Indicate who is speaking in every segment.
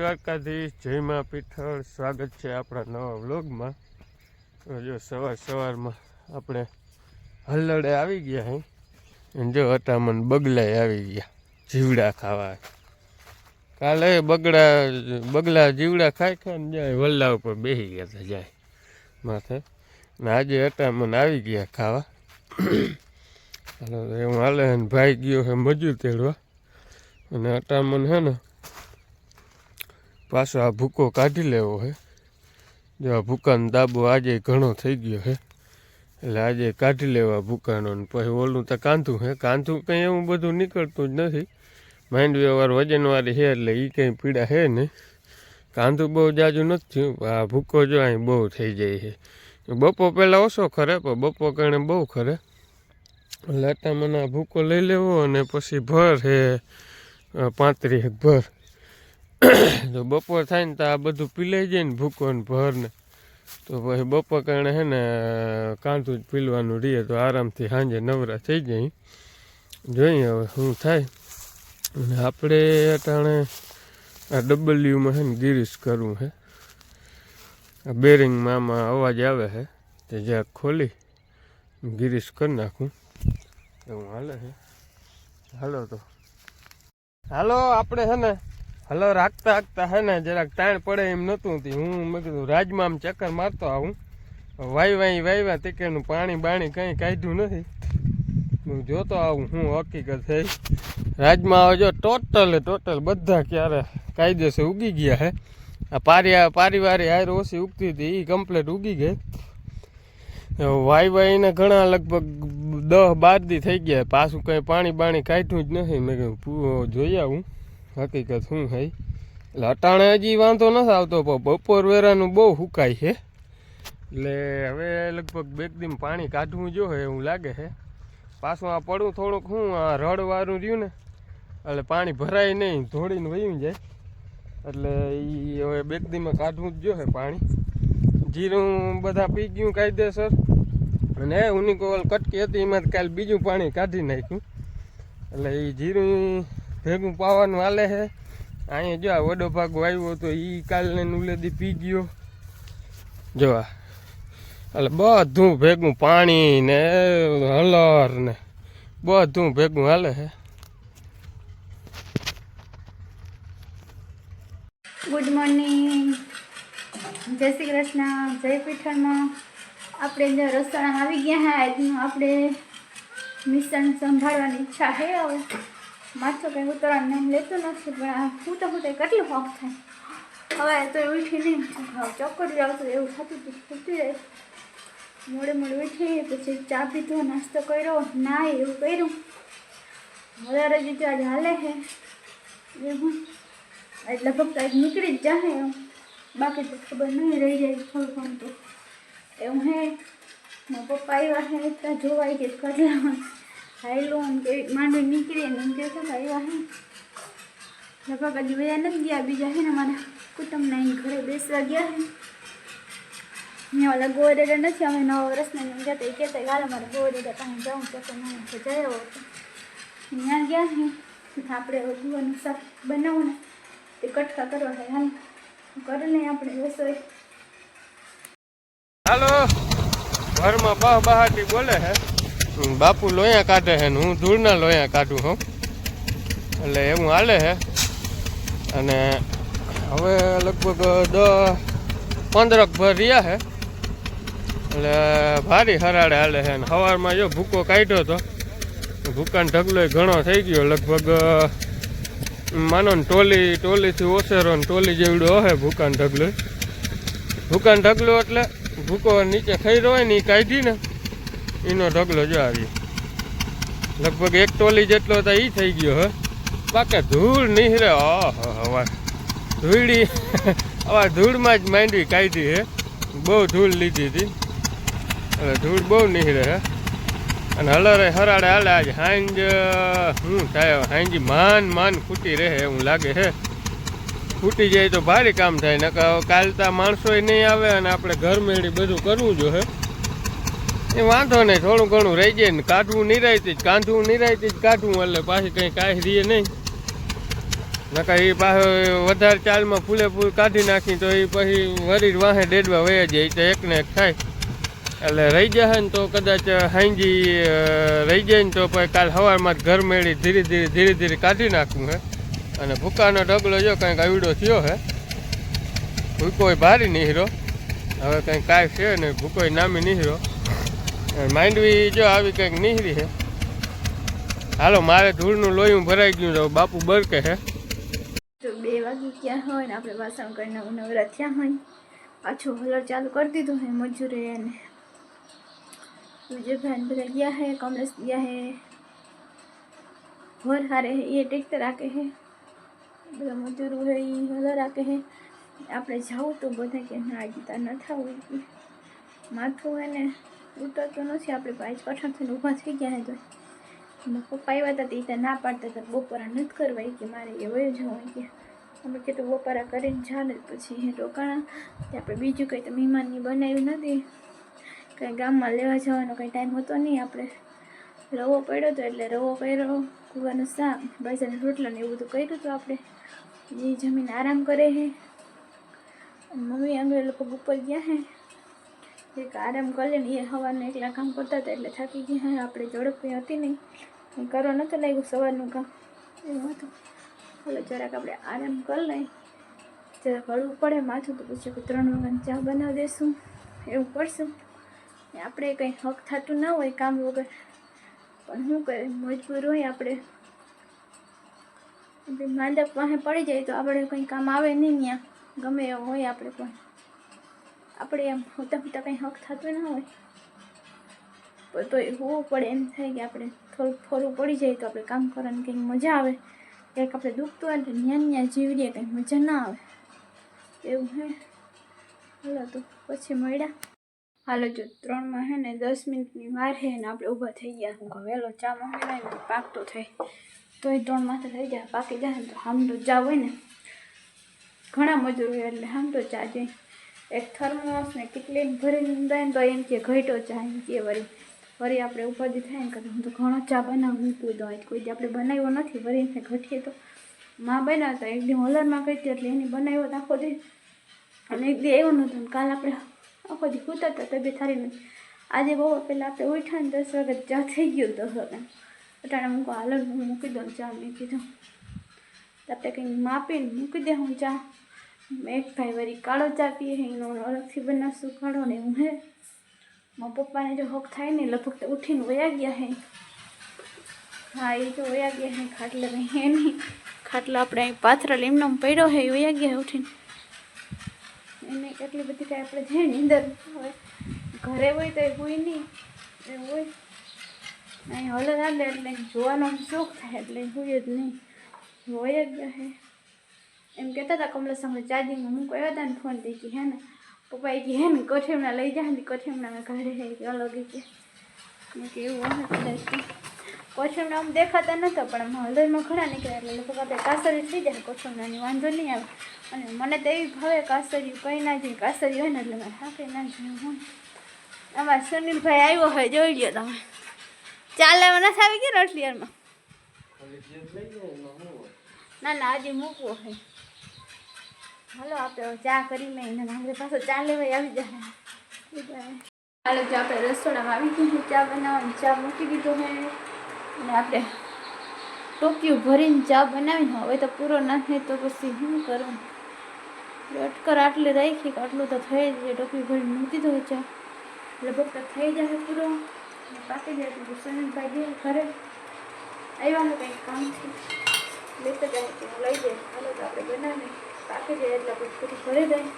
Speaker 1: દ્વારકાધીશ, જય મા પીઠળ. સ્વાગત છે આપણા નવા વ્લોગમાં. જો સવારમાં આપણે હલ્લડે આવી ગયા હે, જો અટામણ બગલાય આવી ગયા જીવડા ખાવા. કાલે બગલા જીવડા ખાઈને જાય વલ્લા ઉપર બેસી ગયા હતા જાય માથે, ને આજે અટામણ આવી ગયા ખાવા. હાલો એવું હાલે ને ભાઈ ગયો છે મજૂર તેડવા, અને અટામણ છે ને પાછો આ ભૂકો કાઢી લેવો છે. જો આ ભૂકાનો દાબો આજે ઘણો થઈ ગયો છે, એટલે આજે કાઢી લેવા ભૂકાનો. ને પછી ઓલું તો કાંધું છે, કાંધું કંઈ એવું બધું નીકળતું જ નથી. માંડવીવાળું વજનવાળી છે એટલે એ કંઈ પીડા છે નહીં. કાંધું બહુ જાજુ નથી થયું. આ ભૂકો જો અહીં બહુ થઈ જાય છે. બપો પહેલાં ઓછો ખરે પણ બપો કારણે બહુ ખરે. એટલે અટામણ આ ભૂકો લઈ લેવો, અને પછી ભર છે 35 ભર. જો બપોર થાય ને તો આ બધું પીલાઈ જાય ને ભૂકો ને ભર ને, તો પછી બપોર કારણે છે ને કાંધું જ પીલવાનું રહીએ, તો આરામથી સાંજે નવરા થઈ જાય. જોઈએ હવે શું થાય. અને આપણે અટાણે આ ડબલ્યુમાં છે ને ગિરીશ કરવું છે. આ બેરિંગમાં આમાં અવાજ આવે છે, તે જ્યાં ખોલી ગિરીશ કરી નાખું એવું હાલે છે. હાલો આપણે છે ને હલો રાખતા હે ને જરાક તાણ પડે એમ નહોતું. મેં કીધું રાજમાં આમ ચક્કર મારતો આવું. વાયવા તીકેનું પાણી બાણી કંઈ કાઢ્યું નથી. હું જોતો આવું શું હકીકત થઈ. રાજમાં હવે જો ટોટલ બધા ક્યારે કાયદેસર ઉગી ગયા હે. આ પારિવારી હાર ઓછી ઉગતી હતી એ કમ્પ્લેટ ઉગી ગઈ. વાયને ઘણા લગભગ 10-12 દી થઈ ગયા, પાછું કંઈ પાણી બાણી કાઢ્યું જ નથી. મેં કીધું જોઈ આવું હકીકત શું છે. એટલે અટાણે હજી વાંધો નથી આવતો, પણ બપોર વેરાનું બહુ સુકાય છે. એટલે હવે લગભગ 2 દી પાણી કાઢવું જોઈએ એવું લાગે છે. પાછું આ પડું થોડુંક શું આ રડવાળું રહ્યું ને, એટલે પાણી ભરાય નહીં, ધોળીને વયું જાય. એટલે એ હવે 2 દીમાં કાઢવું જ જોઈએ પાણી. જીરું બધા પી ગયું કાયદેસર, અને ઉનિકોલ કટકી હતી એમાં કાલે બીજું પાણી કાઢી નાખ્યું. એટલે એ જીરું ભેગું પાવાનું હાલે છે. અહીંયા જો આ વડો ભાગ વાવ્યો હતો એ કાલને ઉલેદી પી ગયો. જોવા એટલે બધું ભેગું પાણી ને હલર ને બધું ભેગું હાલે છે.
Speaker 2: ગુડ મોર્નિંગ, જય શ્રી કૃષ્ણ, જય પીઠળમાં. આપણે જે રસોડામાં આવી ગયા હા, આજનું આપણે મિશન સંભાળવાની ઈચ્છા છે. હવે માથું કંઈ ઉતરવાનું નામ લેતું નથી, પણ આ હું તો કેટલું હોક થાય. હવે તો ઉઠી નહીં, ચોક્કર જાવ તો એવું થતું હતું, ઉઠી જાય મોડે ઉઠી, પછી ચા પીધો, નાસ્તો કર્યો, ના એવું કર્યું. વધારે જ આજે હાલે છે એવું, એટલે ફક્ત એક નીકળી જ જાય એમ, બાકી તો ખબર નહીં રહી જાય થોડું ઘણું તો એવું હે. મારા પપ્પા આવ્યા છે ત્યાં જોવાય કે કટલા હાયલું કે માંડવી નીકળી ને એમ કે આવ્યા હે. લગભગ હજી બધા નથી ગયા, બીજા છે ને મારા કુટુંબના અહીં ઘરે બેસવા ગયા છે. અહીંયા ઓલા ગોરેડા નથી, અમે નવા વર્ષના એમ જતા એ કહેતા ગાલે મારે ગોરેડા ત્યાં જાઉં તો મને તો જયો હતો ત્યાં ગયા છે. આપણે ગુવાનું શાક બનાવું ને એ કટકા કરવા થાય, હાલ કરે નહીં આપણે રસોઈ.
Speaker 1: હાલો ઘરમાં બહાટી બોલે છે, બાપુ લોયા કાઢે છે ને હું ધૂળના લોયા કાઢું હું, એટલે એવું હાલે છે. અને હવે લગભગ 10-15 ભર રહ્યા છે, એટલે ભારી હરાડે હાલે છે. અને સવારમાં જો ભૂકો કાઢ્યો હતો, ભૂકાનો ઢગલો ઘણો થઈ ગયો. લગભગ માનો ને ટોલીથી ઓસેરો ને ટોલી જેવડો હશે ભૂકાનો ઢગલો. એટલે ભૂકો નીચે ખૈરો હોય ને એ કાઢીને એનો ઢગલો જો આવી લગભગ 1 ટોલી જેટલો હતો એ થઈ ગયો હે. બાકી ધૂળ નીહરે હવા ધૂળી આવા ધૂળમાં જ માંડવી કાઢી હે, બહુ ધૂળ લીધી હતી, એટલે ધૂળ બહુ નીહરે હે. અને હલરે હરાડે હાલે. આજે હાંજ શું થાય, હાંજી માન ફૂટી રહે એવું લાગે છે. ફૂટી જાય તો ભારે કામ થાય, નકર કાલતા માણસોય નહીં આવે, અને આપણે ઘર મેળી બધું કરવું જોઈએ. એ વાંધો નહીં, થોડું ઘણું રહી જાય ને કાઢવું નિરાયતી જ, કાંધવું નિરાયતી જ કાઢવું, એટલે પાછી કંઈ કાંઈ રહીએ નહીં. નકર એ પાછો વધારે ચાલમાં ફૂલે કાઢી નાખી તો એ પછી વરી વાહે ડેડવા વયા જાય તો એકને એક થાય. એટલે રહી જશે ને તો કદાચ હાંજી રહી જાય ને તો પછી કાલ સવારમાં જ ઘર મેળી ધીરે ધીરે કાઢી નાખવું હે. અને ભૂકાનો ઢગલો જો કંઈક આવડો થયો હે. ભૂકોય ભારી નીહરો હવે કંઈક કાંઈ છે ને ભૂકોય નામી નીહરો માંડવી જો આવી કંઈક નીહરી છે. હાલો મારે ધૂળનું લોહીનું ભરાઈ ગયું તો બાપુ બરકે છે.
Speaker 2: તો 2 વાગી ગયા હોય ને આપણે વાસણ કરીને નવરા થયા હોય પાછું હલર ચાલુ કરી દીધું હે મજૂરે અને વિજયભાઈ બધા ગયા હે કમલેશ ગયા હે ઘર હારે એ ટેક્ટર રાખે હે બધા મજૂરો હે એ હલર રાખે હે. આપણે જાવું તો બધા કે ના જીતા ન થવું માથું હે ને ઉતરતું નથી. આપણે 5 કઠણથી ઊભા થઈ ગયા હે તો પપ્પા આવ્યા હતા તે ના પાડતા હતા બપોરા નથી કરવા કે મારે એ વયો જવું કે અમે કીધું બપોરા કરીને ચાલે પછી રોકાણા તે આપણે બીજું કંઈ તો મહેમાનની બનાવ્યું નથી. કંઈ ગામમાં લેવા જવાનો કંઈ ટાઈમ હતો નહીં. આપણે રવો પડ્યો હતો એટલે રવો કર્યો કૂવાનું શાક બાજરાના રોટલા ને એવું બધું કર્યું હતું. આપણે એ જમીન આરામ કરે છે. મમ્મી આગળ લોકો ઉપર ગયા હે એક આરામ કરી લે ને એ સવારનું એકલા કામ કરતા હતા એટલે થાકી ગયા હે. આપણે ઝડપ કંઈ હતી નહીં કંઈ કરવા નહોતું લાગ્યું સવારનું કામ એવું હતું. ચાલો જરાક આપણે આરામ કરી લઈએ જરાક હળવું પડે માથું તો પછી 3 વાગ્યાની ચા બનાવી દઈશું એવું કરશું. આપણે કંઈ હક થતું ના હોય કામ વગર પણ શું કરે મજબૂર હોય આપણે માંદા પાસે પડી જાય તો આપણે કંઈ કામ આવે નહીં ત્યાં ગમે એવું હોય આપણે પણ આપણે એમ હોતા કંઈ હક થતું ના હોય તો એ હોવું પડે એમ થાય કે આપણે થોડુંક ફરવું પડી જાય તો આપણે કામ કરવાની કંઈક મજા આવે. કંઈક આપણે દુખતું હોય એટલે ન્યા જીવીએ કંઈક મજા ના આવે એવું હે. હાલો તો પછી મળ્યા. હાલો જો 3માં હે ને 10 મિનિટની વાર હે ને આપણે ઊભા થઈ ગયા. હું વહેલો ચા મંગાવી ને પાકતો થાય તો એ 3 માથે થઈ જાય પાકી જાય ને તો આમ તો ચા હોય ને ઘણા મજૂર હોય એટલે આમ તો ચા જાય. એક થર્મોસ ને કેટલી ભરીને જાય ને તો એમ કે ઘટો ચા એમ કે વળી આપણે ઉપાધિ થાય ને કે હું તો ઘણો ચા બનાવું મૂકવી દઉં કોઈ આપણે બનાવ્યો નથી વળી એને ઘટીએ તો માં બનાવતા એક દી હોલરમાં કહી એટલે એની બનાવ્યો તો આખો દી અને એક દી એવું નહોતું કાલ આપણે આખો દી કૂતા હતા તબિયત સારી નથી. આજે બહુ પહેલાં આપણે ઉઠ્યા ને 10 વાગે ચા થઈ ગયું 10 વાગે અટાણે મૂકો હાલર હું મૂકી દઉં ચા મેં કીધું આપણે કંઈ માપીને મૂકી દે હું ચા. એક ભાઈ વળી કાળો ચા પીએ એનો અલગથી બનાવશું કાળો ને એવું હે. મારા પપ્પાને જો હક થાય ને લગભગ તો ઉઠીને વયા ગયા હે. હા એ તો વયા ગયા હે ખાટલે કંઈ હે નહીં ખાટલો આપણે અહીં પાથરા લીમનો પડ્યો હે એ વયા ગયા ઉઠીને એને કેટલી બધી કાંઈ આપણે છે ને અંદર હોય ઘરે હોય તો એ હોય નહીં એવું હોય અહીં હલર હાલે એટલે જોવાનો શોખ થાય એટલે હોય જ નહીં વયા ગયા હે. એમ કહેતા હતા કમલેશ આપણે ચાર્જિંગમાં મૂકો આવ્યા હતા ને ફોન થઈ ગઈ હે ને પપ્પા કે હે ને કઠેમણા લઈ જાય ને કઠેમણા મેં કાઢે હે કે અલગ કે મેં કે એવું હે કદાચ કઠેમણા આમ દેખાતા નહોતા પણ આમ હળદરમાં ઘણા નીકળ્યા એટલે લગભગ આપણે કાસરી થઈ જાય કઠેમણાની વાંધો નહીં આવે. અને મને તો એવી ભાવે કાસરી કંઈ ના જોઈએ કાસરી હોય ને એટલે મારે હાકે ના જોઈએ હું. અમારા સુનિલભાઈ આવ્યો હોય જોઈ લ્યો તમે ચા લેવા નથી આવી ગયો રટલીયારમાં ના ના આજે મૂકવો હોય. હાલો આપણે ચા કરી લઈને આપણે પાછો ચા લેવા આવી જાય. હાલો જો આપણે રસોડામાં આવી ગયું ચા બનાવવાની ચા મૂકી દીધો હે અને આપણે ટોપિયું ભરીને ચા બનાવીને હવે તો પૂરો ના થાય તો પછી શું કરવું અટકર આટલી રાખી આટલું તો થઈ જાય ટોપિયું ભરીને મૂકી દીધો ચા લગભગ તો થઈ જાય પૂરો પાકી જાય તો સુનિલભાઈ ગયા ઘરે આવ્યા ને કંઈક કામથી લેતા જાય કે લઈ જાય હાલો તો આપણે બનાવીએ પાકી જાય એટલે આપણે પૂરી ભરી જાય.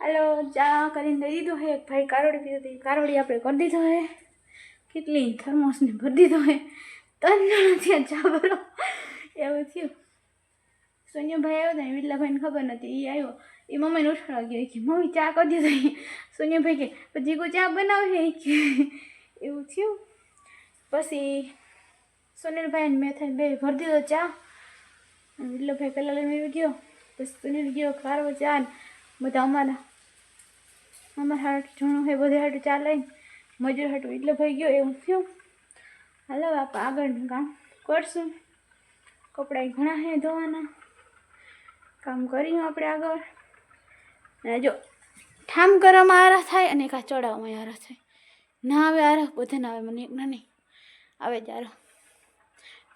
Speaker 2: હાલો ચા કરીને દઈ દીધો હે એક ભાઈ કારોડી પીધો હતી કારોડી આપણે કરી દીધો હે કેટલી થર્મોસને ભરી દીધો હે 3 જણા ત્યાં ચા ભરો એવું થયું. સોનિયાભાઈ આવ્યો હતા વિટલાભાઈને ખબર નથી એ આવ્યો એ મમ્મીને ઉઠાડવા ગયો કે મમ્મી ચા કરી દીધો. સોનિયાભાઈ કે પછી કોઈ ચા બનાવે કે એવું થયું. પછી સુનિલભાઈને મેં થઈને બે ભરી દીધો ચા અને વિટલાભાઈ પહેલાં લઈને ગયો પછી સુનિલ ગયો કારવો ચા ને બધા અમારા હાટ જણો હોય બધા હાટું ચા લઈને મજૂર હાટું વિટલાભાઈ ગયો એવું થયું. હાલો આપણે આગળનું કામ કરશું કપડાં ઘણા હે ધોવાના. કામ કર્યું આપણે આગળ. અને જો ઠામ કરવામાં આરા થાય અને કાં ચડાવવામાં આરા થાય. ના આવે આરા બધાને આવે, મને એક ના નહીં આવે જારો.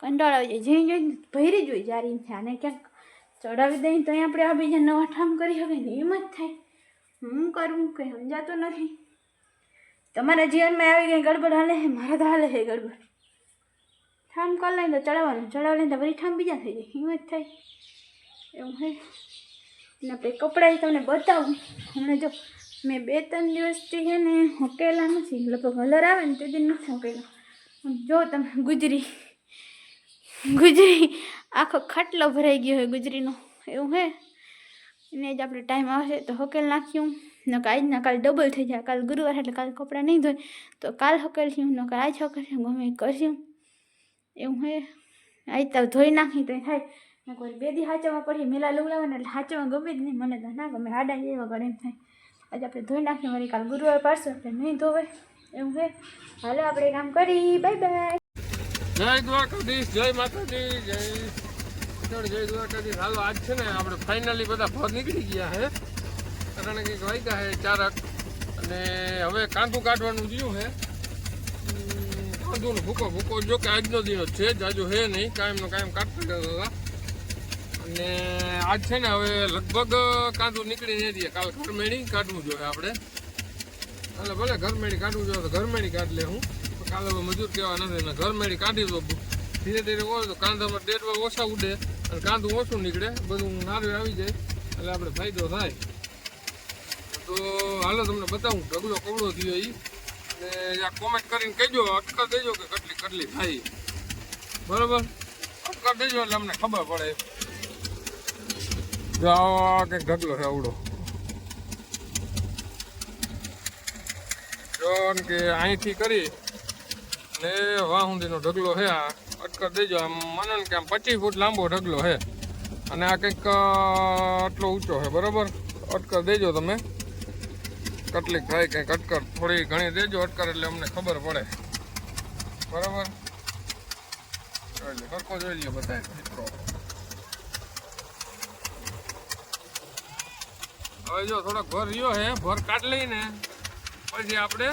Speaker 2: કંટાળો આવી જાય, જઈ જોઈ ભરી જોઈ જારી થાય. અને ક્યાંક ચડાવી દઈએ તો આપણે આ બીજા નવા ઠામ કરી શકે ને એમ જ થાય. હું કરું કંઈ સમજાતું નથી. તમારા જીવનમાં આવી કંઈ ગડબડ હાલે છે? મારા તો હાલે છે ગડબડ. ઠામ કરી લઈને તો ચડાવવાનું, ચડાવી લઈને તો વળી ઠામ બીજા થઈ જાય, એમ જ થાય. એવું હે. અને આપણે કપડાં તમને બતાવું. હમણાં જો મેં 2-3 દિવસથી છે ને હકેલા નથી, લગભગ કલર આવે ને તે દિન નથી હકેલા. જો તમે ગુજરી આખો ખાટલો ભરાઈ ગયો હોય ગુજરીનો, એવું હે. એને જ આપણે ટાઈમ આવશે તો હકેલ નાખ્યું. નકર આજના કાલ ડબલ થઈ જાય. કાલ ગુરુવાર એટલે કાલ કપડાં નહીં ધોય તો કાલ હકેલશું, નકર આજ હકેલશું, ગમે એ કરશું, એવું હે. આજ તો ધોઈ નાખી તો થાય. કોઈ 2 દી હાચવામાં પડી મેલા લુગડાવાના એટલે હાચવામાં ગમે જ નહીં. મને તો ના ગમે, આડા જેવા ગળે એમ થાય. આજે આપણે ધોઈ નાખીએ, વળી કાલ ગુરુવાર પાડશું એટલે નહીં ધોવાય, એવું હે. હાલો આપણે કામ કરી. Bye bye.
Speaker 1: જય દ્વારકાધીશ, જય માતાજી, જય દ્વારકાધીશ. હાલો આજ છે ને આપણે ફાઇનલી બધા ભર નીકળી ગયા હે. કારણ કે વાગ્યા હે 4 અને હવે કાંદું કાઢવાનું રહ્યું હે. કાંદુનો ભૂકો જો કે આજનો દિવસ છે, જાજો હે નહીં, કાયમનો કાયમ કાઢતા હતા. અને આજ છે ને હવે લગભગ કાંદું નીકળી નહીં રહીએ. કાલ ઘરમેળી કાઢવું જોઈએ આપણે. એટલે ભલે ઘરમેળી કાઢવું જોઈએ તો ઘરમેળી કાઢી લે. હું કાલે હવે મજૂર કહેવા નથી ને ઘરમેળી કાઢી દો. ધીરે ધીરે હોય તો કાંદામાં ડેડવા ઓછા ઉડે અને કાંદું ઓછું નીકળે, બધું નારું આવી જાય એટલે આપણે ફાયદો થાય. તો હાલો તમને બતાવું ઢગલો કવડો થયો એ. અને આ કોમેન્ટ કરીને કહેજો, અટકા દેજો કે કેટલી થાય, બરાબર? અટકા દેજો એટલે અમને ખબર પડે. જો આવો કંઈક ઢગલો છે આવડો. જો કે અહીંથી કરી ને વાહ સુધીનો ઢગલો છે. આ અટકા દેજો. આમ માનો ને કે આમ 25 ફૂટ લાંબો ઢગલો છે અને આ કંઈક આટલો ઊંચો છે, બરાબર? અટકર દેજો તમે કેટલીક થાય, કંઈક અટકર થોડી ઘણી દેજો અટકર એટલે અમને ખબર પડે, બરાબર? સરખો જોઈ લ્યો બધા મિત્રો. હવે જો થોડોક ભર રહ્યો હે, ભર કાઢ લઈને પછી આપણે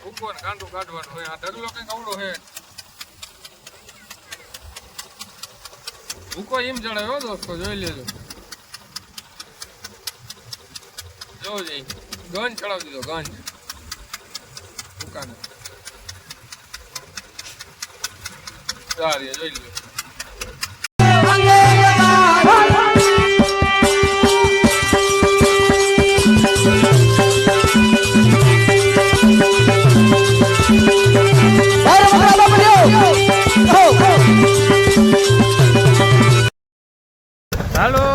Speaker 1: ભૂકો ને કાંદું કાઢવાનું હોય. આ ઢગલો કંઈક અવડો છે. ભૂકો એમ ચડાવ્યો દોસ્તો, જોઈ લેજો. જો જઈ ગંજ ચડાવી દીધો, ગંજ ભૂકાને જોઈ લો. હાલો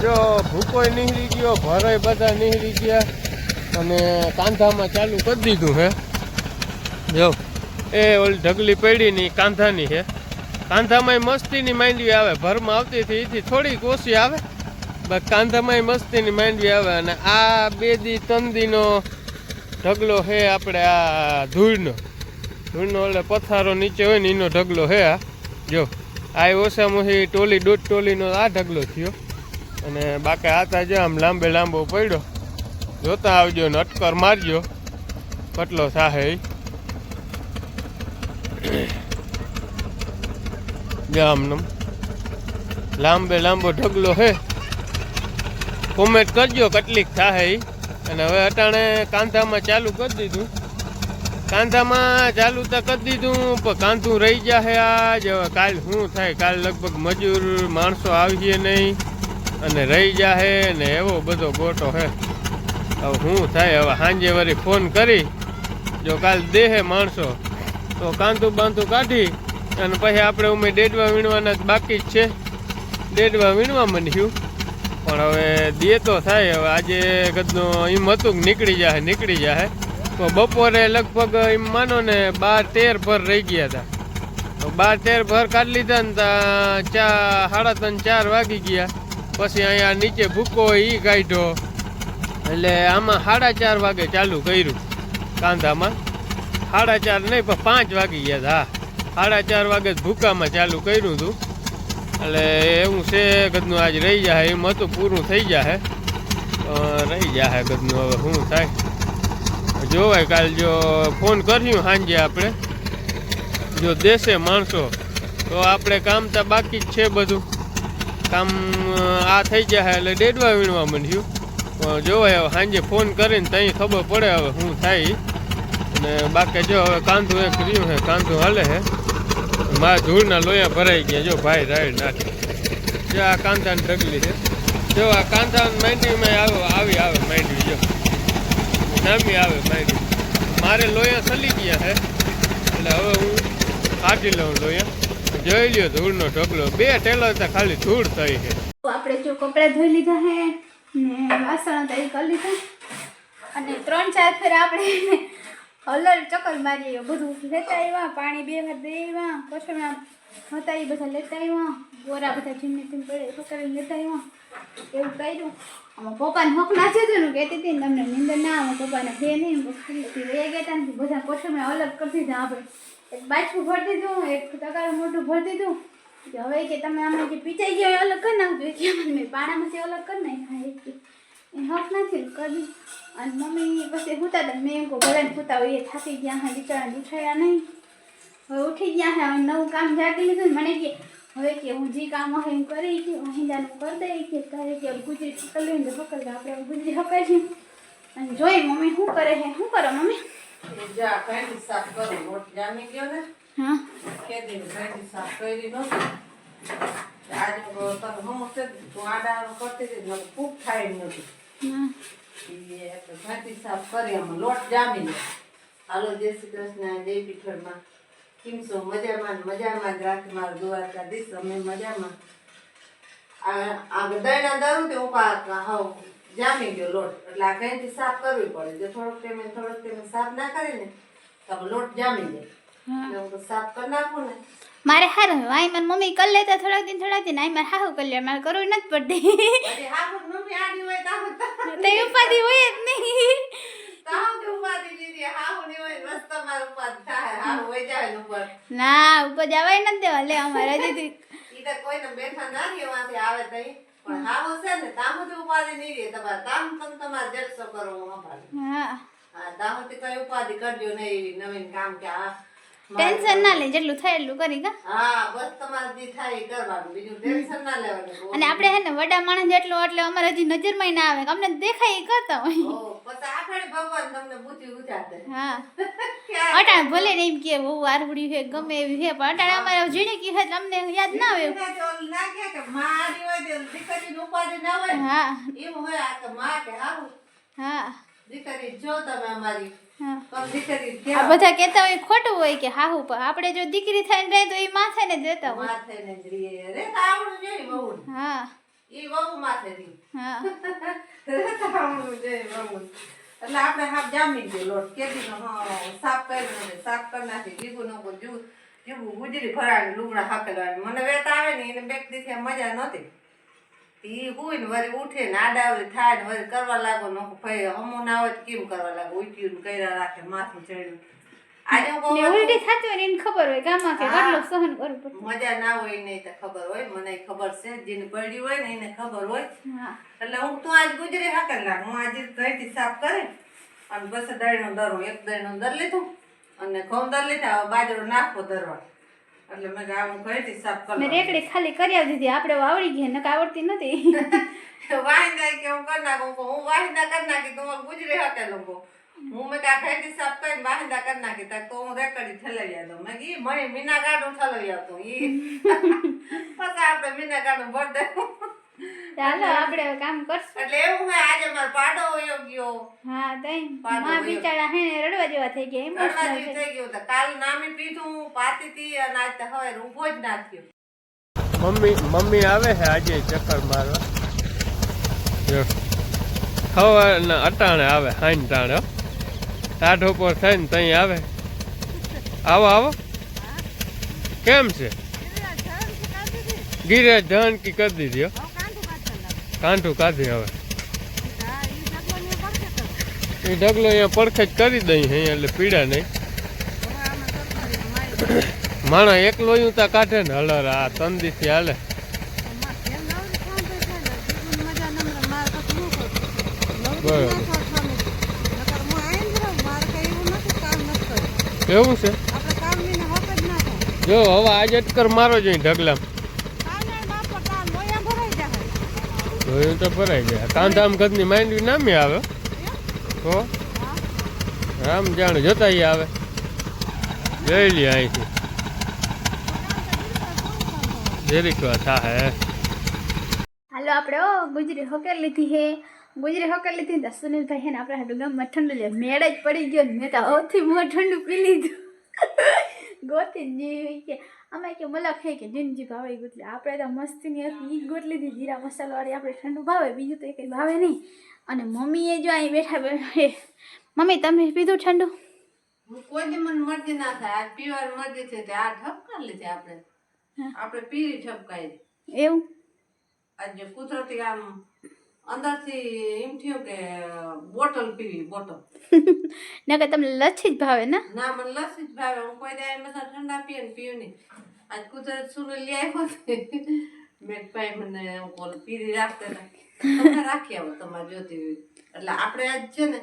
Speaker 1: જો ભૂકોય નીકળી ગયો, ભરાય બધા નીકળી ગયા અને કાંધામાં ચાલુ કરી દીધું હે. જો એ ઓલી ઢગલી પડી ની કાંધાની છે. કાંધામાં મસ્તીની માંડવી આવે, ભરમાં આવતી હતી એથી થોડીક ઓછી આવે, બસ કાંધામાં મસ્તીની માંડવી આવે. અને આ 2 દી 3 દીનો ઢગલો છે આપણે આ ધૂળનો એટલે પથ્થારો નીચે હોય ને એનો ઢગલો છે. આ જો આ ઓછામાં ઓછી ટોલી 1.5 ટોલીનો આ ઢગલો થયો. અને બાકી આતા જો આમ લાંબો પડ્યો. જોતા આવજો ને અટકર મારજો કેટલો થાહે. આમ લાંબો ઢગલો છે. કોમેન્ટ કરજો કેટલીક થાહે. અને હવે અટાણે કાંધામાં ચાલુ કરી દીધું. કાંધામાં ચાલુ તો કરી દીધું પણ કાંધું રહી જાય આજ. હવે કાલ શું થાય? કાલ લગભગ મજૂર માણસો આવીએ નહીં અને રહી જાય ને એવો બધો ગોટો છે. હવે શું થાય? હવે સાંજે વળી ફોન કરી જો કાલ દેહે માણસો તો કાંધું બાંધું કાઢી અને પછી આપણે ઉમે ડેડવા વીણવાના બાકી જ છે. ડેડવા વીણવા માંડ્યું પણ હવે દે તો થાય. હવે આજે કદનો એમ હતું કે નીકળી જાય તો બપોરે લગભગ એમ માનો ને 12-13 ભર રહી ગયા હતા. તો 12-13 ભર કાઢી લીધા ને ત્યાં 3:30-4 વાગી ગયા. પછી અહીંયા નીચે ભૂકો એ કાઢ્યો એટલે આમાં 4:30 વાગે ચાલુ કર્યું કાંધામાં. 4:30 નહીં પણ 5 વાગી ગયા હતા. 4:30 વાગે ભૂકામાં ચાલુ કર્યું હતું એટલે એવું છે ગદનું આજ રહી જાય એમ હતું પૂરું થઈ જાય રહી જાય ગદનું હવે શું થાય જોવાય કાલ જો ફોન કર્યું સાંજે આપણે જો દેશે માણસો તો આપણે કામ તો બાકી જ છે બધું કામ આ થઈ જાય એટલે ડેડવા વીણવા માંડ્યું જોવાય હવે સાંજે ફોન કરીને ત્યાં ખબર પડે હવે શું થાય અને બાકી જો હવે કાંધું એક રહ્યું છે કાંધું હાલે છે મારા ધૂળના લોયા ભરાઈ ગયા જો ભાઈ રાઈડ નાખી જો આ કાંધાની ઢગલી છે જો આ કાંધાની માંડવીમાં આવે માંડવી જો નામી આવે માંડવી મારે લોયા સલી ગયા છે એટલે હવે હું કાઢી લઉં લોયા જોઈ લ્યો ધૂળનો ઢગલો 2 ટેલર તો ખાલી ધૂળ થઈ છે
Speaker 2: આપણે જો કપડાં ધોઈ લીધા હે ને વાસણ તરી કરી લીધા અને 3-4 ફેર આપણે હલર ચક્કર મારીએ બધું લેતા આવ્યા પાણી 2 વાર દઈ આવ્યા કચરા હતા એ બધા લેતા આવ્યા ગોરા બધા જીમને તેમ પડે પકડીને લેતા આવ્યા એવું કર્યું આમાં પપ્પાને હક નાખ્યું હતું ને કહેતી હતી ને તમને નીંદર ના આવે પપ્પાને ફે નહીં વહી ગયા હતા ને બધા કચરા અલગ કરી દીધા આપણે એક બાજકું ભરી દીધું એક તગારું મોટું ભરી દીધું હવે કે તમે આમાં જે પીચાઈ ગયો એ અલગ કરી નાખજો કે મેં પાણામાંથી અલગ કરી નાખ્યા એ હક નથી કરી અને મમ્મી પછી સૂતા હતા મેં એમ કહું ભલે સૂતા હોય એ થાકી ગયા હા બિચારા ઉઠાયા નહીં હવે ઉઠી ગયા હે નવું કામ જાગી લીધું મને કે હવે કે હું જે કામ હોય એમ કરી કે વાહિંદાનું કરી દઈ કે તારે કે ગુજરી પકડી લઈને પકડ આપણે ગુજરી હકાય છે અને જોઈ મમ્મી શું કરે છે શું કરો મમ્મી
Speaker 3: જા કઈ સાફ કરો લોટ જામી ગયો ને
Speaker 2: હા
Speaker 3: કે દિન કઈ સાફ કરી નહોતી આજ તને હમ છે તું આડાનું કરતી હતી મને ખૂબ થાય નહોતી
Speaker 2: હા
Speaker 3: એ તો ઘાટી સાફ કરી આમાં લોટ જામી ગયો હાલો જય શ્રી કૃષ્ણ જય પીઠળમાં કેમ છો મજામાં જ રાખી મારા દ્વારકાધીશ અમે મજામાં આ દહીંના દરું તે ઉપા હાવ જામી ગયો લોટ એટલે આ કઈથી સાફ કરવી પડે જો થોડોક ટાઈમે સાફ ના કરીને તો લોટ જામી જાય એટલે હું તો સાફ કરી નાખું ને
Speaker 2: મારે હારું આઈ મારી મમ્મી કરી લેતા થોડાક દિન આઈ મારે હાહુ કરી લે મારે કરવું નથી પડતી
Speaker 3: અરે હા મમ્મી આડી હોય તાવ
Speaker 2: તે ઉપાધિ હોય જ નહીં
Speaker 3: તાવ કે ઉપાધી દીધી હા હું હોય રસ્તા માર ઉપાધી થાય હા હોય જાય ઉપર
Speaker 2: ના ઉપર જવાય નથી દેવા લે અમારે દીદી
Speaker 3: ઈ તો કોઈને બેઠા ના રહેવાથી આવે તઈ પણ હા છે ને તામુથી ઉપાધી નહીં રહે તમારે તામ તમે તમારે જલસો કરો હું સંભાળું
Speaker 2: હા
Speaker 3: હા તામુથી કઈ ઉપાધિ કરજો નહીં એવી નવીન કામ કે આ
Speaker 2: ટેન્શન ના લે જેટલું થાય એટલું કરી કા
Speaker 3: હા બસ તમારે જે થાય એ કરવાનું બીજું ટેન્શન ના લેવાનું
Speaker 2: અને આપણે હે ને વડા માણસ જેટલો એટલે અમારે હજી નજરમાં ના આવે અમને દેખાય ઈ કરતા હોય
Speaker 3: ઓ પછી આખડે ભગવાન તમને બુદ્ધિ ઉતારશે
Speaker 2: હા અટાણ ભલે ને એમ કે બહુ આરવડી છે ગમે એવી છે પણ અટાણ અમારે જીણે કી છે અમને યાદ ના આવે
Speaker 3: ના કે મારી હોય તો દીકરીની ઉપાધિ ના હોય
Speaker 2: હા
Speaker 3: એમ હોય આ તો માં કે હારું
Speaker 2: હા
Speaker 3: દીકરી જો તમે અમારી
Speaker 2: હા
Speaker 3: પણ દીકરી
Speaker 2: આ
Speaker 3: કેવા
Speaker 2: બધા કહેતા હોય ખોટું હોય કે હાહુ પણ આપણે જો દીકરી થઈને રહે તો એ માં થઈને જ રહેતા હોય
Speaker 3: માથે ને જ રીએ રે તાવડું જોઈ બહુ
Speaker 2: હા
Speaker 3: ઈ બહુ માથે રી
Speaker 2: હા
Speaker 3: રે તાવડું જોઈ બહુ એટલે આપણે હાફ જામી ગયો લોટ કેદીનો સાફ કરી નાખી જીગું નો જીગું ગુજરી ફરાડી લુગડા હાકેલવાની મને વેત આવે ને એને બેક દીથી મજા નહોતી ઈ હોય ને વળી ઉઠે ને આડાવડી થાય ને વળી કરવા લાગો નો ભાઈ હમો ના હોય તો કેમ કરવા લાગો ઉઠ્યું ને કર્યા રાખે માથું ચડ્યું આજે હું
Speaker 2: ને ઉલટી થતી હોય ને એને ખબર હોય ગામમાં કે કેટલું સહન કરવું પડે
Speaker 3: મજા ના હોય એને તો ખબર હોય મને ખબર છે જેને પડ્યું હોય ને એને ખબર હોય
Speaker 2: હા
Speaker 3: એટલે હું તો આજ ગુજરી હાકર લાગ હું આજે ઘઈથી સાફ કરે અને બસ દળનો દરો એક દળનો દર લીધું અને ઘઉં દર લીધા હવે બાજરો નાખવો દરવા એટલે મેં કહ્યું હું ઘઈથી સાફ
Speaker 2: મેં
Speaker 3: કરું
Speaker 2: રેકડી ખાલી કરી આવી દીધી આપણે આવડી ગઈ નકા આવડતી નથી
Speaker 3: વાહિંદા કે હું કરી નાખું હું વાહિંદા કરી નાખી તો હું ગુજરી હાકે લોકો હું મેં કહ્યું ઘઈથી સાફ કરીને વાહિંદા કરી નાખી તો હું રેકડી ઠલાવી આવતો મેં કીધું મને મીના ગાડું ઠલાવી આવતું ઈ પછી આપણે મીના ગાડું ભર દે
Speaker 2: ચાલો આપણે હવે કામ કરશું
Speaker 3: એટલે એવું હોય આજે મારો પાડો વયો ગયો
Speaker 2: હા તઈ
Speaker 3: પાડો
Speaker 2: માં
Speaker 3: વયો.
Speaker 2: બિચારા હે ને રડવા જેવા થઈ ગયા ઇમોશનલ
Speaker 3: રડવાજી
Speaker 2: છે
Speaker 3: થઈ ગયું તો કાલ નામી પીધું પાતીતી અને આજ તો હવે ઊભો જ ના થયો
Speaker 1: મમ્મી આવે છે આજે ચક્કર મારવા જો ખબર અટાણે આવે હાઈન ટાણે ટાઢો પર થઈને ત્યાં આવે આવો કેમ છે ગિરિરાજ ધણકી કરી દીધી હો કાંઠું કાઢી હવે એ ઢગલો અહીંયા પડખે જ કરી દઈ અહીંયા એટલે પીડા નહીં માણસ એકલો યું તા કાઢે ને હલર આ તંદીથી હાલે બરાબર
Speaker 3: નકર હું આવીને જ રહું. મારે કઈ એવું નથી કામ નથી કરવું.
Speaker 1: એવું છે
Speaker 3: આપણે કામ વિના હક જ ના થાય.
Speaker 1: જો હવે આજે અટકર મારો જઈ ઢગલામ
Speaker 3: કાલે બાપા કામ લોયા ભરાઈ જાય.
Speaker 1: જોયું તો ભરાઈ જાય કાંધામ ઘરની માંડવી નામે આવે તો રામ જાણ જતા આવે લઈ લે અહીંથી જરીક વાત હા હે
Speaker 2: હાલો આપણે ગુજરી હોકર લીધી હે ગુજરી હોકર લીધી ને સુનિલભાઈ હે ને આપણે હાટું ગામમાં ઠંડુ લે મેળ જ પડી ગયો ને મેં તો હવથી મોં ઠંડુ પી લીધું ગોતી જેવી કે આમાં કે મલક હે કે જીનજી ભાવે ગોતલી આપણે તો મસ્તીની હતી ઈ ગોત લીધી જીરા મસાલાવાળી આપણે ઠંડુ ભાવે બીજું તો કંઈ ભાવે નહીં અને મમ્મીએ જો અહીં બેઠા મમ્મી તમે પીધું ઠંડુ
Speaker 3: કોઈ દી મને મરજી ના થાય. આજ પીવાની મરજી છે તે આ ઠપકા લીધી આપણે. આપણે પીરી ઠપકાઈ.
Speaker 2: એવું
Speaker 3: આજે કુદરતી આમ અંદરથી એમ થયું કે બોટલ પીવી બોટલ.
Speaker 2: નકર તમને લચ્છી જ ભાવે ને
Speaker 3: ના મને લસ્સી જ ભાવે. હું કોઈ દે બધા ઠંડા પીએ ને પીવું નહીં. આજ કુદરત સુનો લઈ આવ્યો મેં ભાઈ મને બોલ પીરી રાખતા હતા. તમે રાખી આવો તમારે જોતી હોય એટલે આપણે આજ છે ને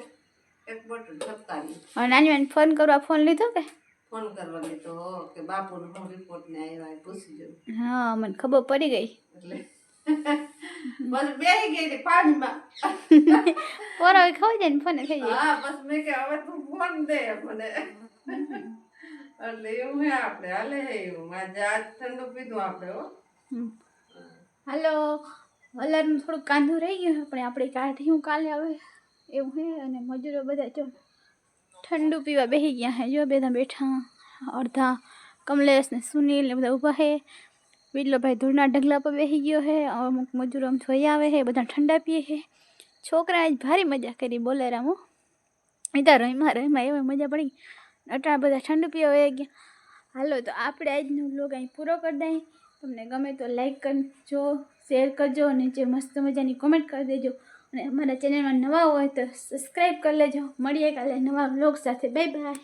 Speaker 3: એક બોટલ ઠપકાવી.
Speaker 2: હવે નાની વાન ફોન કરવા ફોન લીધો કે
Speaker 3: ફોન કરવા લીધો કે બાપુનો હું રિપોર્ટ ને આવ્યા એ પૂછી જોઉં
Speaker 2: હા મને ખબર પડી ગઈ
Speaker 3: એટલે બસ બેહી ગઈ હતી પાણીમાં.
Speaker 2: પોરો ખાઈ જાય ને ફોને થઈ જાય
Speaker 3: હા બસ મેં કે હવે તું ફોન દે મને એટલે એવું હે આપણે હાલે હે એવું આજે આજ ઠંડુ પીધું આપણે હો.
Speaker 2: હાલો હલારનું થોડુંક કાંધું રહી ગયું પણ આપણે કાઢ્યું કાલે આવે એવું હે અને મજૂરો બધા જો ઠંડુ પીવા બેસી ગયા હે જો બધા બેઠા અડધા કમલેશ ને સુનિલ ને બધા ઊભા હે વિરલોભાઈ ધૂળના ઢગલા પર બેસી ગયો હે અમુક મજૂરો આમ જોઈ આવે હે બધા ઠંડા પીએ હે છોકરા આજ ભારી મજા કરી બોલેરામાં ત્યાં રહીમાં એવી મજા પડી અટાણા બધા ઠંડુ પીવા વહી ગયા હાલો તો આપણે આજનો વ્લોગ અહીં પૂરો કરી દઈએ તમને ગમે તો લાઈક કરજો શેર કરજો અને જે મસ્ત મજાની કોમેન્ટ કરી દેજો અને અમારા ચેનલમાં નવા હોય તો સબસ્ક્રાઈબ કરી લેજો મળીએ કાલે નવા વ્લોગ સાથે બાય બાય